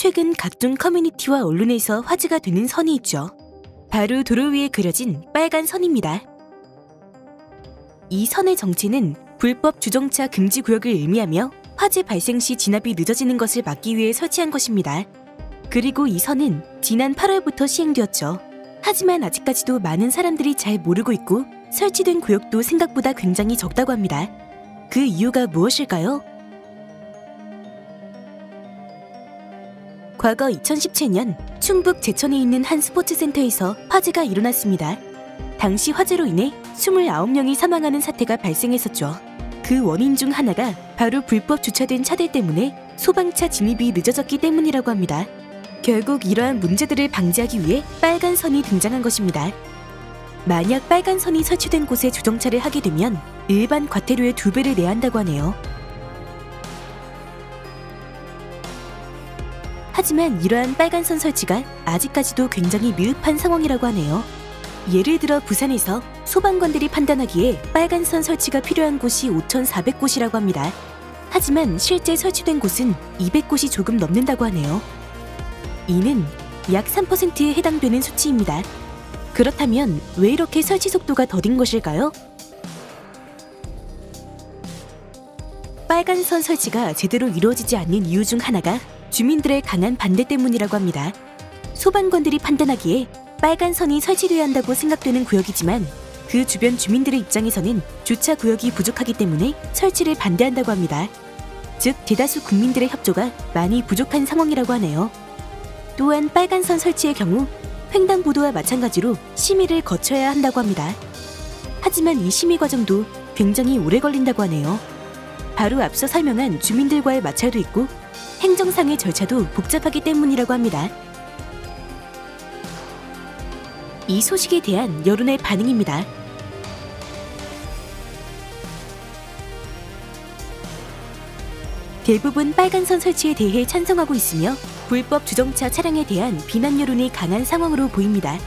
최근 각종 커뮤니티와 언론에서 화제가 되는 선이 있죠. 바로 도로 위에 그려진 빨간 선입니다. 이 선의 정체는 불법 주정차 금지 구역을 의미하며 화재 발생 시 진압이 늦어지는 것을 막기 위해 설치한 것입니다. 그리고 이 선은 지난 8월부터 시행되었죠. 하지만 아직까지도 많은 사람들이 잘 모르고 있고 설치된 구역도 생각보다 굉장히 적다고 합니다. 그 이유가 무엇일까요? 과거 2017년 충북 제천에 있는 한 스포츠센터에서 화재가 일어났습니다. 당시 화재로 인해 29명이 사망하는 사태가 발생했었죠. 그 원인 중 하나가 바로 불법 주차된 차들 때문에 소방차 진입이 늦어졌기 때문이라고 합니다. 결국 이러한 문제들을 방지하기 위해 빨간 선이 등장한 것입니다. 만약 빨간 선이 설치된 곳에 주정차를 하게 되면 일반 과태료의 2배를 내야 한다고 하네요. 하지만 이러한 빨간 선 설치가 아직까지도 굉장히 미흡한 상황이라고 하네요. 예를 들어 부산에서 소방관들이 판단하기에 빨간 선 설치가 필요한 곳이 5,400곳이라고 합니다. 하지만 실제 설치된 곳은 200곳이 조금 넘는다고 하네요. 이는 약 3%에 해당되는 수치입니다. 그렇다면 왜 이렇게 설치 속도가 더딘 것일까요? 빨간 선 설치가 제대로 이루어지지 않는 이유 중 하나가 주민들의 강한 반대 때문이라고 합니다. 소방관들이 판단하기에 빨간 선이 설치돼야 한다고 생각되는 구역이지만 그 주변 주민들의 입장에서는 주차 구역이 부족하기 때문에 설치를 반대한다고 합니다. 즉 대다수 국민들의 협조가 많이 부족한 상황이라고 하네요. 또한 빨간 선 설치의 경우 횡단보도와 마찬가지로 심의를 거쳐야 한다고 합니다. 하지만 이 심의 과정도 굉장히 오래 걸린다고 하네요. 바로 앞서 설명한 주민들과의 마찰도 있고 행정상의 절차도 복잡하기 때문이라고 합니다. 이 소식에 대한 여론의 반응입니다. 대부분 빨간 선 설치에 대해 찬성하고 있으며 불법 주정차 차량에 대한 비난 여론이 강한 상황으로 보입니다.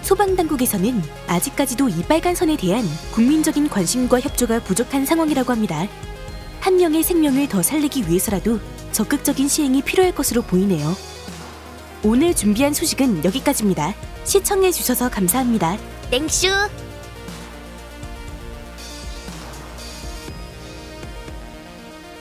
소방당국에서는 아직까지도 이 빨간 선에 대한 국민적인 관심과 협조가 부족한 상황이라고 합니다. 한 명의 생명을 더 살리기 위해서라도 적극적인 시행이 필요할 것으로 보이네요. 오늘 준비한 소식은 여기까지입니다. 시청해주셔서 감사합니다. 땡슈!